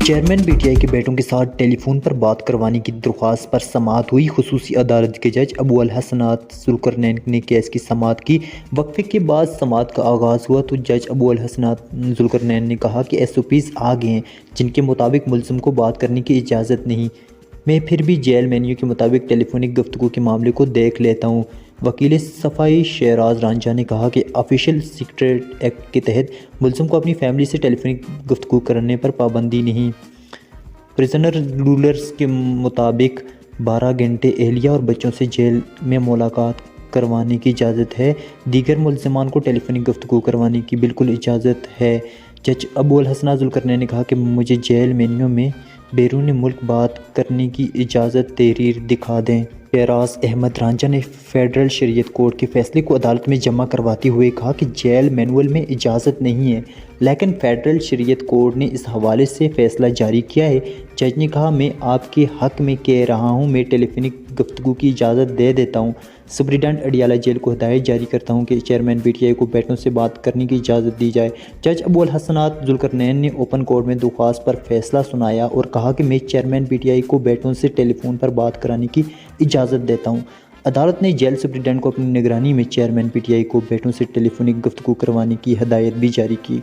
Chairman P T I کے بیٹوں کے ساتھ ٹیلی فون پر بات کروانے کی درخواست پر سماعت ہوئی۔ خصوصی عدالت کے جج ابو الحسنات ذوالقرنین نے کیس کی سماعت کی۔ وقفے کے بعد سماعت کا آغاز ہوا تو جج ابو الحسنات ذوالقرنین نے کہا کہ ایس او پیز آ گئے ہیں جن کے مطابق ملزم کو بات کرنے کی اجازت نہیں، میں پھر بھی جیل مینیو کے مطابق ٹیلی فونک گفتگو کے معاملے کو دیکھ لیتا ہوں۔ وکیل صفائی شہراز رانجھا نے کہا کہ آفیشل سیکریٹ ایکٹ کے تحت ملزم کو اپنی فیملی سے ٹیلی فونک گفتگو کرنے پر پابندی نہیں۔ پرزنر رولرز کے مطابق 12 گھنٹے اہلیہ اور بچوں سے جیل میں ملاقات کروانے کی اجازت ہے۔ دیگر ملزمان کو ٹیلی فونک گفتگو کروانے کی بالکل اجازت ہے۔ جج ابو الحسنات ذوالقرنین نے کہا کہ مجھے جیل مینیو میں بیرون ملک بات کرنے کی اجازت تحریر دکھا دیں۔ شہراز احمد رانجھا نے فیڈرل شریعت کورٹ کے فیصلے کو عدالت میں جمع کرواتے ہوئے کہا کہ جیل مینول میں اجازت نہیں ہے، لیکن فیڈرل شریعت کورٹ نے اس حوالے سے فیصلہ جاری کیا ہے۔ جج نے کہا میں آپ کے حق میں کہہ رہا ہوں، میں ٹیلی فونک گفتگو کی اجازت دے دیتا ہوں۔ سپرنٹنڈنٹ اڈیالہ جیل کو ہدایت جاری کرتا ہوں کہ چیئرمین پی ٹی آئی کو بیٹوں سے بات کرنے کی اجازت دی جائے۔ جج ابو الحسنات ذوالقرنین نے اوپن کورٹ میں درخواست پر فیصلہ سنایا اور کہا کہ میں چیئرمین پی ٹی آئی کو بیٹوں سے ٹیلی فون پر بات کرانے کی اجازت دیتا ہوں۔ عدالت نے جیل سپرنٹنڈنٹ کو اپنی نگرانی میں چیئرمین پی ٹی آئی کو بیٹوں سے ٹیلی فونک گفتگو کروانے کی ہدایت بھی جاری کی۔